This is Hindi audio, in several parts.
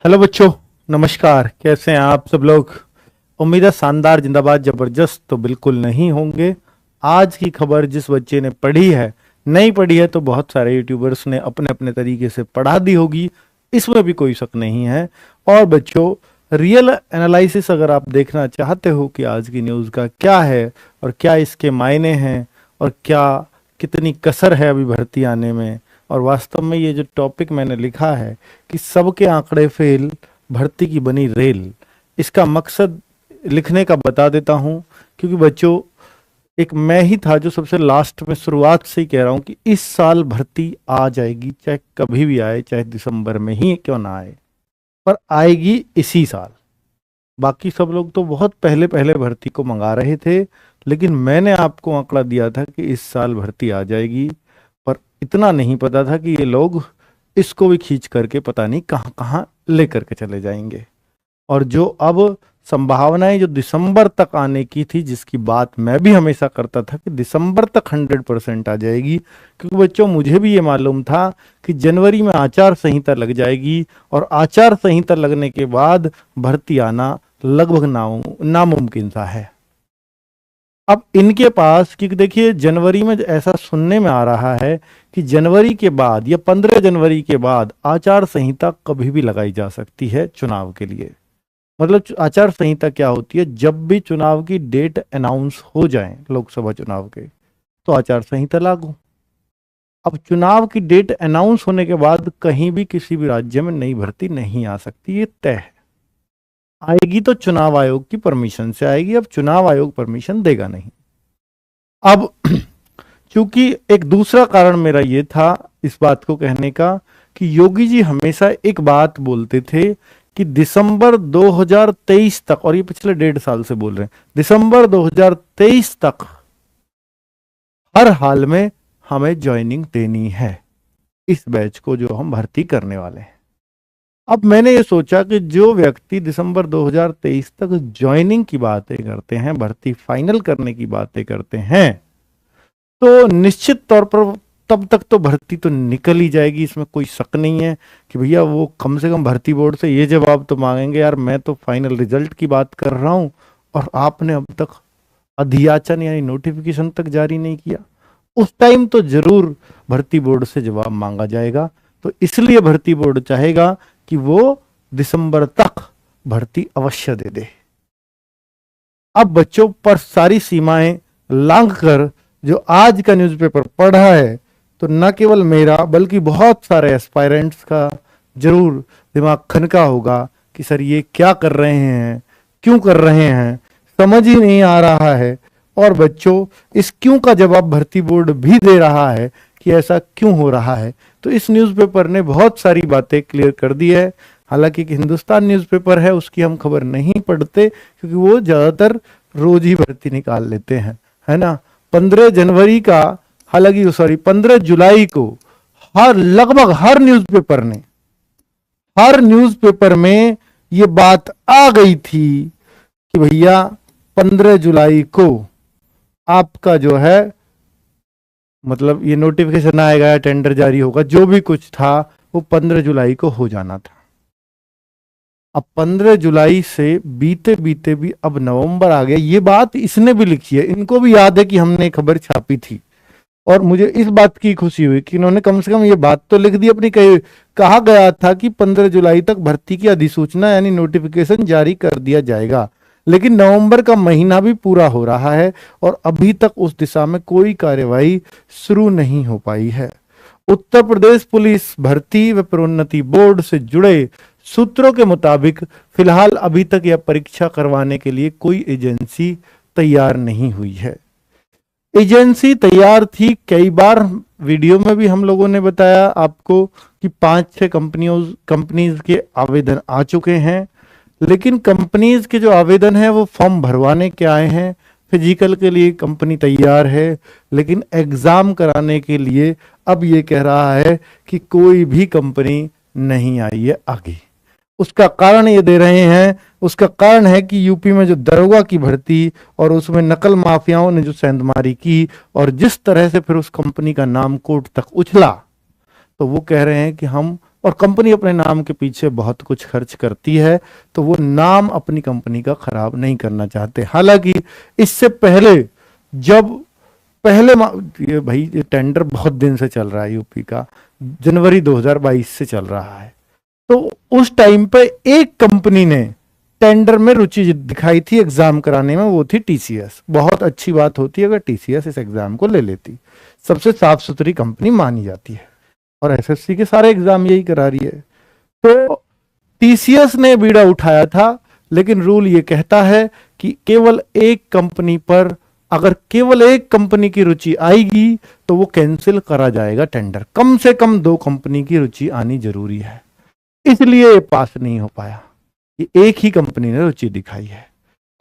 हेलो बच्चों, नमस्कार। कैसे हैं आप सब लोग? उम्मीद है शानदार, जिंदाबाद, जबरदस्त तो बिल्कुल नहीं होंगे। आज की खबर जिस बच्चे ने पढ़ी है, नहीं पढ़ी है तो बहुत सारे यूट्यूबर्स ने अपने अपने तरीके से पढ़ा दी होगी, इसमें भी कोई शक नहीं है। और बच्चों, रियल एनालिसिस अगर आप देखना चाहते हो कि आज की न्यूज़ का क्या है और क्या इसके मायने हैं और क्या कितनी कसर है अभी भर्ती आने में, और वास्तव में ये जो टॉपिक मैंने लिखा है कि सबके आंकड़े फेल, भर्ती की बनी रेल, इसका मकसद लिखने का बता देता हूं। क्योंकि बच्चों, एक मैं ही था जो सबसे लास्ट में शुरुआत से ही कह रहा हूं कि इस साल भर्ती आ जाएगी, चाहे कभी भी आए, चाहे दिसंबर में ही क्यों ना आए, पर आएगी इसी साल। बाकी सब लोग तो बहुत पहले पहले भर्ती को मंगा रहे थे, लेकिन मैंने आपको आंकड़ा दिया था कि इस साल भर्ती आ जाएगी। पर इतना नहीं पता था कि ये लोग इसको भी खींच करके पता नहीं कहां कहां लेकर के चले जाएंगे। और जो अब संभावनाएं जो दिसंबर तक आने की थी, जिसकी बात मैं भी हमेशा करता था कि दिसंबर तक 100% आ जाएगी, क्योंकि बच्चों मुझे भी ये मालूम था कि जनवरी में आचार संहिता लग जाएगी और आचार संहिता लगने के बाद भर्ती आना लगभग नामुमकिन सा है। अब इनके पास, क्योंकि देखिए जनवरी में ऐसा सुनने में आ रहा है कि जनवरी के बाद या 15 जनवरी के बाद आचार संहिता कभी भी लगाई जा सकती है चुनाव के लिए। मतलब आचार संहिता क्या होती है? जब भी चुनाव की डेट अनाउंस हो जाए, लोकसभा चुनाव के, तो आचार संहिता लागू। अब चुनाव की डेट अनाउंस होने के बाद कहीं भी किसी भी राज्य में नई भर्ती नहीं आ सकती, ये तय है। आएगी तो चुनाव आयोग की परमिशन से आएगी। अब चुनाव आयोग परमिशन देगा नहीं। अब चूंकि एक दूसरा कारण मेरा ये था इस बात को कहने का कि योगी जी हमेशा एक बात बोलते थे कि दिसंबर 2023 तक, और ये पिछले 1.5 साल से बोल रहे हैं, दिसंबर 2023 तक हर हाल में हमें ज्वाइनिंग देनी है इस बैच को जो हम भर्ती करने वाले हैं। अब मैंने ये सोचा कि जो व्यक्ति दिसंबर 2023 तक ज्वाइनिंग की बातें करते हैं, भर्ती फाइनल करने की बातें करते हैं, तो निश्चित तौर पर तब तक तो भर्ती तो निकल ही जाएगी, इसमें कोई शक नहीं है कि भैया वो कम से कम भर्ती बोर्ड से ये जवाब तो मांगेंगे, यार मैं तो फाइनल रिजल्ट की बात कर रहा हूं और आपने अब तक अधियाचन यानी नोटिफिकेशन तक जारी नहीं किया। उस टाइम तो जरूर भर्ती बोर्ड से जवाब मांगा जाएगा। तो इसलिए भर्ती बोर्ड चाहेगा कि वो दिसंबर तक भर्ती अवश्य दे दे। अब बच्चों पर सारी सीमाएं लांघ कर जो आज का न्यूज़पेपर पढ़ा है, तो न केवल मेरा बल्कि बहुत सारे एस्पायरेंट्स का जरूर दिमाग खनका होगा कि सर ये क्या कर रहे हैं, क्यों कर रहे हैं, समझ ही नहीं आ रहा है। और बच्चों, इस क्यों का जवाब भर्ती बोर्ड भी दे रहा है कि ऐसा क्यों हो रहा है। तो इस न्यूज़पेपर ने बहुत सारी बातें क्लियर कर दी है। हालांकि कि हिंदुस्तान न्यूज़पेपर है, उसकी हम खबर नहीं पढ़ते क्योंकि वो ज़्यादातर रोज ही भर्ती निकाल लेते हैं, है ना। 15 जनवरी का, हालांकि सॉरी 15 जुलाई को लगभग हर न्यूज़पेपर में ये बात आ गई थी कि भैया 15 जुलाई को आपका जो है, मतलब ये नोटिफिकेशन आएगा या टेंडर जारी होगा, जो भी कुछ था वो 15 जुलाई को हो जाना था। अब 15 जुलाई से बीते बीते भी अब नवंबर आ गया। ये बात इसने भी लिखी है, इनको भी याद है कि हमने खबर छापी थी, और मुझे इस बात की खुशी हुई कि इन्होंने कम से कम ये बात तो लिख दी अपनी। कहा गया था कि 15 जुलाई तक भर्ती की अधिसूचना यानी नोटिफिकेशन जारी कर दिया जाएगा, लेकिन नवंबर का महीना भी पूरा हो रहा है और अभी तक उस दिशा में कोई कार्यवाही शुरू नहीं हो पाई है। उत्तर प्रदेश पुलिस भर्ती व प्रोन्नति बोर्ड से जुड़े सूत्रों के मुताबिक फिलहाल अभी तक यह परीक्षा करवाने के लिए कोई एजेंसी तैयार नहीं हुई है। एजेंसी तैयार थी, कई बार वीडियो में भी हम लोगों ने बताया आपको कि 5-6 कंपनीज के आवेदन आ चुके हैं, लेकिन कंपनीज के जो आवेदन है वो फॉर्म भरवाने के आए हैं। फिजिकल के लिए कंपनी तैयार है, लेकिन एग्जाम कराने के लिए अब ये कह रहा है कि कोई भी कंपनी नहीं आई है आगे। उसका कारण ये दे रहे हैं, उसका कारण है कि यूपी में जो दरोगा की भर्ती और उसमें नकल माफियाओं ने जो सेंधमारी की और जिस तरह से फिर उस कंपनी का नाम कोर्ट तक उछला, तो वो कह रहे हैं कि हम और कंपनी अपने नाम के पीछे बहुत कुछ खर्च करती है, तो वो नाम अपनी कंपनी का खराब नहीं करना चाहते। हालांकि इससे पहले जब ये भाई ये टेंडर बहुत दिन से चल रहा है यूपी का, जनवरी 2022 से चल रहा है, तो उस टाइम पे एक कंपनी ने टेंडर में रुचि दिखाई थी एग्जाम कराने में, वो थी टीसीएस। बहुत अच्छी बात होती है अगर टीसीएस इस एग्जाम को ले लेती, सबसे साफ सुथरी कंपनी मानी जाती है और एसएससी के सारे एग्जाम यही करा रही है। तो टीसीएस ने बीड़ा उठाया था, लेकिन रूल ये कहता है कि केवल एक कंपनी पर, अगर केवल एक कंपनी की रुचि आएगी तो वो कैंसिल करा जाएगा टेंडर। कम से कम 2 कंपनी की रुचि आनी जरूरी है, इसलिए ये पास नहीं हो पाया। ये एक ही कंपनी ने रुचि दिखाई है।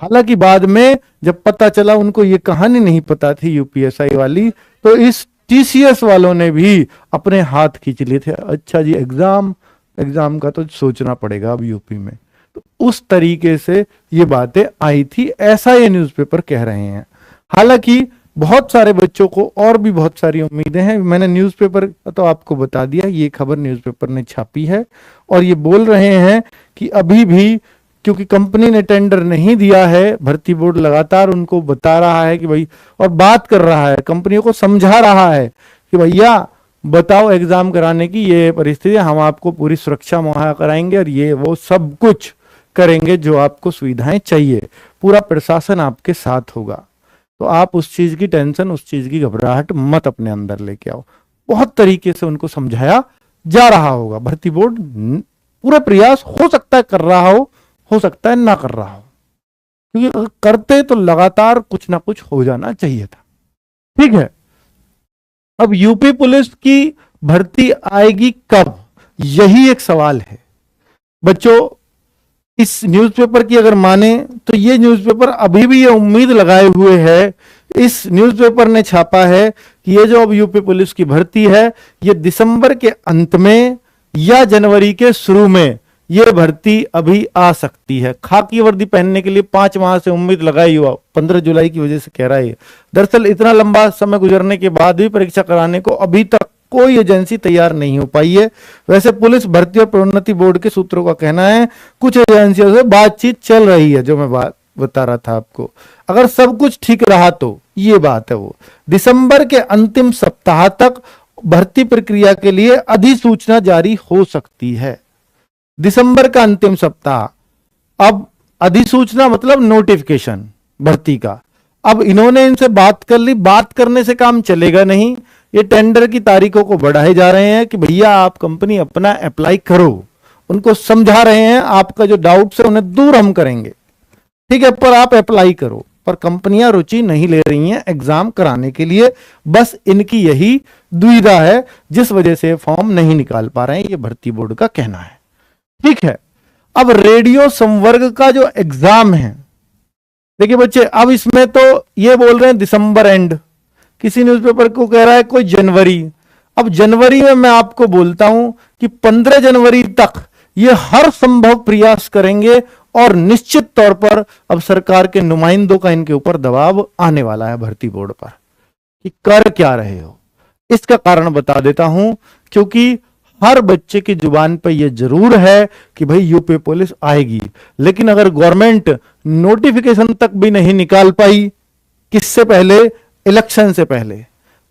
हालांकि बाद में जब पता चला, उनको ये कहानी नहीं पता थी यूपीएसआई वाली, तो इस टीसीएस वालों ने भी अपने हाथ खींच लिए थे। अच्छा जी, एग्जाम का तो सोचना पड़ेगा अब यूपी में। तो उस तरीके से ये बातें आई थी, ऐसा ये न्यूज़पेपर कह रहे हैं। हालांकि बहुत सारे बच्चों को और भी बहुत सारी उम्मीदें हैं। मैंने न्यूज़पेपर तो आपको बता दिया, ये खबर न्यूज़पेपर ने छापी है और ये बोल रहे हैं कि अभी भी क्योंकि कंपनी ने टेंडर नहीं दिया है, भर्ती बोर्ड लगातार उनको बता रहा है कि भाई, और बात कर रहा है, कंपनियों को समझा रहा है कि भैया बताओ एग्जाम कराने की ये परिस्थिति, हम आपको पूरी सुरक्षा मुहैया कराएंगे और ये वो सब कुछ करेंगे जो आपको सुविधाएं चाहिए, पूरा प्रशासन आपके साथ होगा। तो आप उस चीज की टेंशन, उस चीज की घबराहट मत अपने अंदर लेके आओ। बहुत तरीके से उनको समझाया जा रहा होगा। भर्ती बोर्ड पूरा प्रयास हो सकता है कर रहा हो सकता है ना कर रहा हो, क्योंकि अगर करते तो लगातार कुछ ना कुछ हो जाना चाहिए था। ठीक है, अब यूपी पुलिस की भर्ती आएगी कब, यही एक सवाल है बच्चों। इस न्यूज़पेपर की अगर माने तो ये न्यूज़पेपर अभी भी ये उम्मीद लगाए हुए है, इस न्यूज़पेपर ने छापा है कि ये जो अब यूपी पुलिस की भर्ती है, ये दिसंबर के अंत में या जनवरी के शुरू में ये भर्ती अभी आ सकती है। खाकी वर्दी पहनने के लिए 5 माह से उम्मीद लगाई हुआ, 15 जुलाई की वजह से कह रहा है। दरअसल इतना लंबा समय गुजरने के बाद भी परीक्षा कराने को अभी तक कोई एजेंसी तैयार नहीं हो पाई है। वैसे पुलिस भर्ती और प्रोन्नति बोर्ड के सूत्रों का कहना है कुछ एजेंसियों से बातचीत चल रही है, जो मैं बात बता रहा था आपको। अगर सब कुछ ठीक रहा तो ये बात है, वो दिसंबर के अंतिम सप्ताह तक भर्ती प्रक्रिया के लिए अधिसूचना जारी हो सकती है। दिसंबर का अंतिम सप्ताह। अब अधिसूचना मतलब नोटिफिकेशन भर्ती का। अब इन्होंने इनसे बात कर ली, बात करने से काम चलेगा नहीं। ये टेंडर की तारीखों को बढ़ाए जा रहे हैं कि भैया आप कंपनी अपना अप्लाई करो, उनको समझा रहे हैं आपका जो डाउट्स है उन्हें दूर हम करेंगे, ठीक है, पर आप अप्लाई करो। पर कंपनियां रुचि नहीं ले रही हैं एग्जाम कराने के लिए, बस इनकी यही दुविधा है जिस वजह से फॉर्म नहीं निकाल पा रहे हैं, ये भर्ती बोर्ड का कहना है। ठीक है, अब रेडियो संवर्ग का जो एग्जाम है, देखिए बच्चे, अब इसमें तो ये बोल रहे हैं दिसंबर एंड, किसी न्यूज़पेपर को कह रहा है कोई जनवरी। अब जनवरी में मैं आपको बोलता हूं कि 15 जनवरी तक ये हर संभव प्रयास करेंगे और निश्चित तौर पर अब सरकार के नुमाइंदों का इनके ऊपर दबाव आने वाला है भर्ती बोर्ड पर कि कर क्या रहे हो। इसका कारण बता देता हूं, क्योंकि हर बच्चे की जुबान पर यह जरूर है कि भाई यूपी पुलिस आएगी, लेकिन अगर गवर्नमेंट नोटिफिकेशन तक भी नहीं निकाल पाई किससे पहले, इलेक्शन से पहले,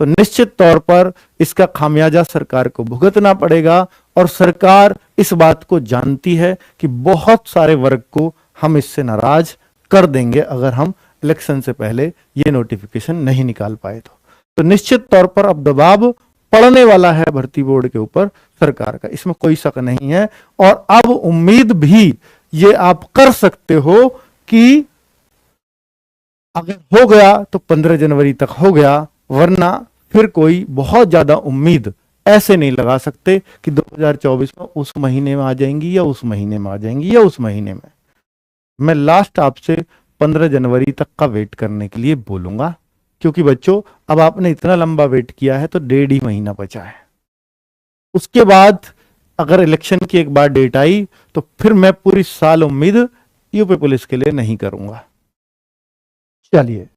तो निश्चित तौर पर इसका खामियाजा सरकार को भुगतना पड़ेगा। और सरकार इस बात को जानती है कि बहुत सारे वर्ग को हम इससे नाराज कर देंगे अगर हम इलेक्शन से पहले ये नोटिफिकेशन नहीं निकाल पाए तो निश्चित तौर पर अब दबाव पड़ने वाला है भर्ती बोर्ड के ऊपर सरकार का, इसमें कोई शक नहीं है। और अब उम्मीद भी ये आप कर सकते हो कि अगर हो गया तो 15 जनवरी तक हो गया, वरना फिर कोई बहुत ज्यादा उम्मीद ऐसे नहीं लगा सकते कि 2024 में उस महीने में आ जाएंगी या उस महीने में आ जाएंगी या उस महीने में। मैं लास्ट आपसे 15 जनवरी तक का वेट करने के लिए बोलूंगा, क्योंकि बच्चों अब आपने इतना लंबा वेट किया है तो 1.5 ही महीना बचा है। उसके बाद अगर इलेक्शन की एक बार डेट आई तो फिर मैं पूरी साल उम्मीद यूपी पुलिस के लिए नहीं करूंगा। चलिए,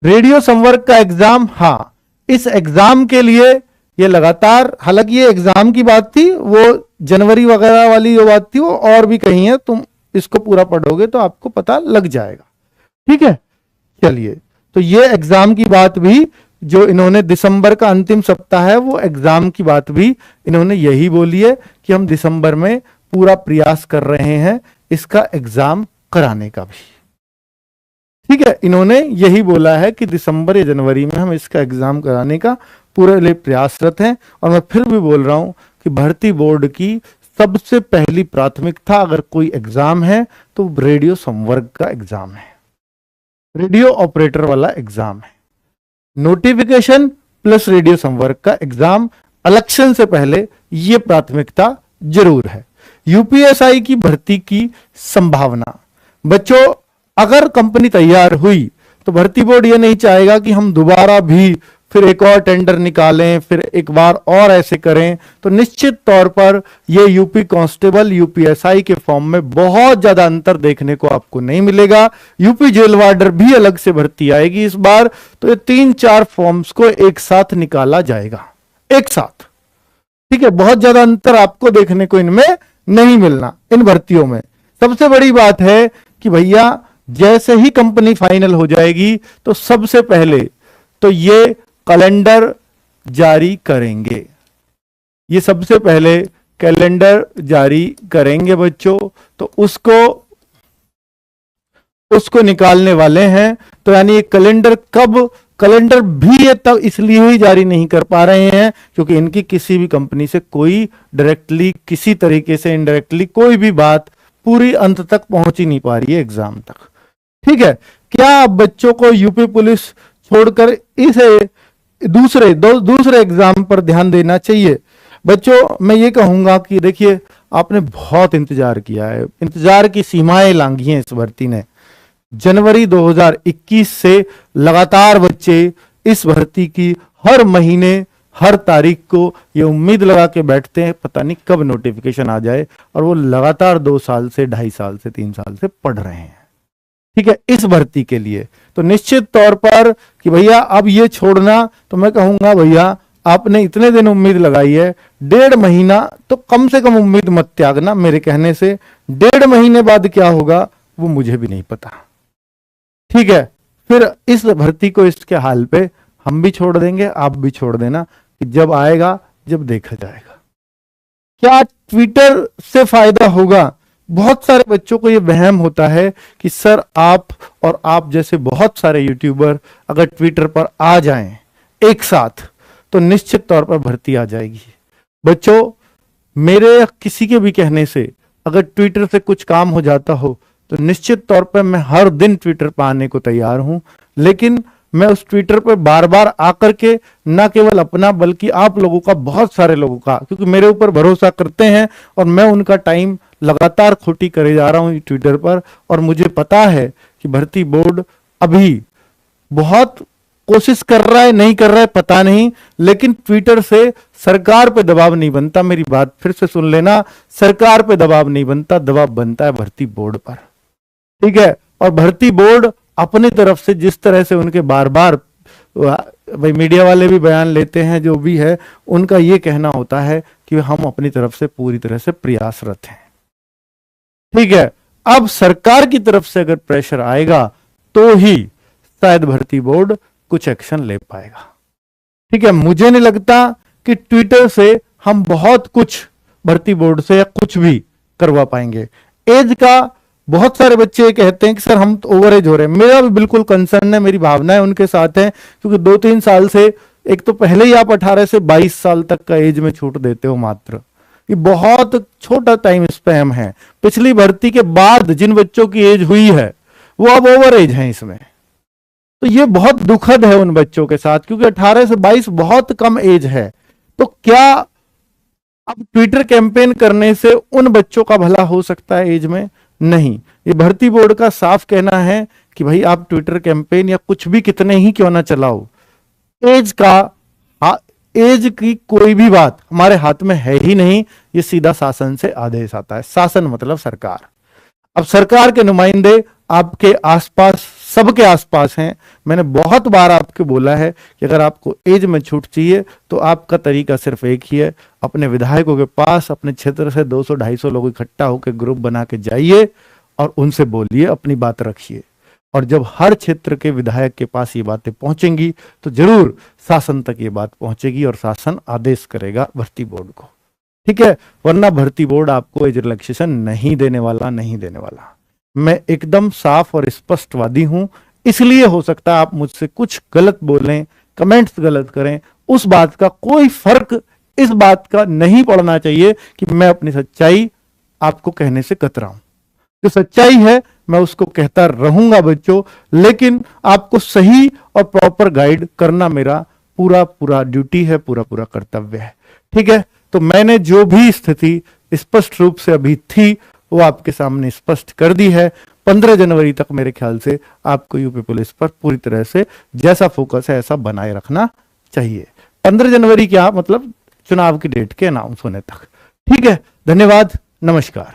रेडियो संवर्ग का एग्जाम, हाँ, इस एग्जाम के लिए ये लगातार, हालांकि ये एग्जाम की बात थी, वो जनवरी वगैरह वाली जो बात थी वो और भी कहीं है, तुम इसको पूरा पढ़ोगे तो आपको पता लग जाएगा। ठीक है, चलिए, तो ये एग्जाम की बात भी जो इन्होंने, दिसंबर का अंतिम सप्ताह है, वो एग्जाम की बात भी इन्होंने यही बोली है कि हम दिसंबर में पूरा प्रयास कर रहे हैं इसका एग्जाम कराने का भी। ठीक है, इन्होंने यही बोला है कि दिसंबर या जनवरी में हम इसका एग्जाम कराने का पूरे लिए प्रयासरत हैं। और मैं फिर भी बोल रहा हूं कि भर्ती बोर्ड की सबसे पहली प्राथमिकता अगर कोई एग्जाम है तो रेडियो संवर्ग का एग्जाम है, रेडियो ऑपरेटर वाला एग्जाम है। नोटिफिकेशन प्लस रेडियो संवर्ग का एग्जाम इलेक्शन से पहले यह प्राथमिकता जरूर है। यूपीएसआई की भर्ती की संभावना, बच्चों अगर कंपनी तैयार हुई तो भर्ती बोर्ड ये नहीं चाहेगा कि हम दोबारा भी फिर एक और टेंडर निकालें, फिर एक बार और ऐसे करें। तो निश्चित तौर पर ये यूपी कांस्टेबल यूपीएसआई के फॉर्म में बहुत ज्यादा अंतर देखने को आपको नहीं मिलेगा। यूपी जेल वार्डर भी अलग से भर्ती आएगी इस बार, तो ये 3-4 फॉर्म्स को एक साथ निकाला जाएगा, एक साथ। ठीक है, बहुत ज्यादा अंतर आपको देखने को इनमें नहीं मिलना, इन भर्तियों में। सबसे बड़ी बात है कि भैया जैसे ही कंपनी फाइनल हो जाएगी तो सबसे पहले तो ये कैलेंडर जारी करेंगे, ये सबसे पहले कैलेंडर जारी करेंगे बच्चों, तो उसको निकालने वाले हैं। तो यानी ये कैलेंडर कब, कैलेंडर भी ये तब इसलिए ही जारी नहीं कर पा रहे हैं क्योंकि इनकी किसी भी कंपनी से कोई डायरेक्टली, किसी तरीके से इनडायरेक्टली कोई भी बात पूरी अंत तक पहुंच ही नहीं पा रही है एग्जाम तक। ठीक है, क्या आप बच्चों को यूपी पुलिस छोड़कर इसे दूसरे एग्जाम पर ध्यान देना चाहिए? बच्चों मैं ये कहूंगा कि देखिए आपने बहुत इंतजार किया है, इंतजार की सीमाएं लांघी हैं इस भर्ती ने। जनवरी 2021 से लगातार बच्चे इस भर्ती की हर महीने हर तारीख को ये उम्मीद लगा के बैठते हैं पता नहीं कब नोटिफिकेशन आ जाए, और वो लगातार 2 साल से, 2.5 साल से, 3 साल से पढ़ रहे हैं। ठीक है, इस भर्ती के लिए तो निश्चित तौर पर कि भैया अब ये छोड़ना, तो मैं कहूंगा भैया आपने इतने दिन उम्मीद लगाई है, 1.5 महीना तो कम से कम उम्मीद मत त्यागना मेरे कहने से। 1.5 महीने बाद क्या होगा वो मुझे भी नहीं पता। ठीक है, फिर इस भर्ती को इसके हाल पे हम भी छोड़ देंगे, आप भी छोड़ देना, कि जब आएगा जब देखा जाएगा। क्या ट्विटर से फायदा होगा? बहुत सारे बच्चों को यह वहम होता है कि सर आप और आप जैसे बहुत सारे यूट्यूबर अगर ट्विटर पर आ जाएं एक साथ तो निश्चित तौर पर भर्ती आ जाएगी। बच्चों मेरे या किसी के भी कहने से अगर ट्विटर से कुछ काम हो जाता हो तो निश्चित तौर पर मैं हर दिन ट्विटर पर आने को तैयार हूं, लेकिन मैं उस ट्विटर पर बार बार आकर के न केवल अपना बल्कि आप लोगों का, बहुत सारे लोगों का, क्योंकि मेरे ऊपर भरोसा करते हैं और मैं उनका टाइम लगातार खोटी करे जा रहा हूं ट्विटर पर। और मुझे पता है कि भर्ती बोर्ड अभी बहुत कोशिश कर रहा है, नहीं कर रहा है पता नहीं, लेकिन ट्विटर से सरकार पे दबाव नहीं बनता। मेरी बात फिर से सुन लेना, सरकार पे दबाव नहीं बनता, दबाव बनता है भर्ती बोर्ड पर। ठीक है, और भर्ती बोर्ड अपनी तरफ से जिस तरह से उनके बार बार भाई मीडिया वाले भी बयान लेते हैं, जो भी है उनका ये कहना होता है कि हम अपनी तरफ से पूरी तरह से प्रयासरत हैं। ठीक है, अब सरकार की तरफ से अगर प्रेशर आएगा तो ही शायद भर्ती बोर्ड कुछ एक्शन ले पाएगा। ठीक है, मुझे नहीं लगता कि ट्विटर से हम बहुत कुछ भर्ती बोर्ड से या कुछ भी करवा पाएंगे। एज का बहुत सारे बच्चे कहते हैं कि सर हम तो ओवर एज हो रहे हैं, मेरा भी बिल्कुल कंसर्न है, मेरी भावनाएं उनके साथ हैं, क्योंकि 2-3 साल से, एक तो पहले ही आप 18 से 22 साल तक का एज में छूट देते हो मात्र, ये बहुत छोटा टाइम स्पैम है। पिछली भर्ती के बाद जिन बच्चों की एज हुई है वो अब ओवर एज है इसमें, तो ये बहुत दुखद है उन बच्चों के साथ, क्योंकि 18 से 22 बहुत कम एज है। तो क्या अब ट्विटर कैंपेन करने से उन बच्चों का भला हो सकता है एज में? नहीं, ये भर्ती बोर्ड का साफ कहना है कि भाई आप ट्विटर कैंपेन या कुछ भी कितने ही क्यों ना चलाओ, एज की कोई भी बात हमारे हाथ में है ही नहीं, ये सीधा शासन से आदेश आता है। शासन मतलब सरकार। अब सरकार के नुमाइंदे आपके आसपास सबके आसपास हैं। मैंने बहुत बार आपको बोला है कि अगर आपको एज में छूट चाहिए तो आपका तरीका सिर्फ एक ही है, अपने विधायकों के पास अपने क्षेत्र से 200-250 लोग इकट्ठा होकर ग्रुप बना के जाइए और उनसे बोलिए, अपनी बात रखिए। और जब हर क्षेत्र के विधायक के पास ये बातें पहुंचेंगी तो जरूर शासन तक ये बात पहुंचेगी और शासन आदेश करेगा भर्ती बोर्ड को, ठीक है। वरना भर्ती बोर्ड आपको एज रिलैक्सेशन नहीं देने वाला। मैं एकदम साफ और स्पष्टवादी हूं, इसलिए हो सकता है आप मुझसे कुछ गलत बोलें, कमेंट्स गलत करें, उस बात का कोई फर्क इस बात का नहीं पड़ना चाहिए कि मैं अपनी सच्चाई आपको कहने से कतराऊं। जो सच्चाई है मैं उसको कहता रहूंगा बच्चों, लेकिन आपको सही और प्रॉपर गाइड करना मेरा पूरा ड्यूटी है, पूरा कर्तव्य है, ठीक है। तो मैंने जो भी स्थिति स्पष्ट रूप से अभी थी वो आपके सामने स्पष्ट कर दी है। 15 जनवरी तक मेरे ख्याल से आपको यूपी पुलिस पर पूरी तरह से जैसा फोकस है ऐसा बनाए रखना चाहिए। 15 जनवरी क्या मतलब चुनाव की डेट के अनाउंस होने तक, ठीक है। धन्यवाद, नमस्कार।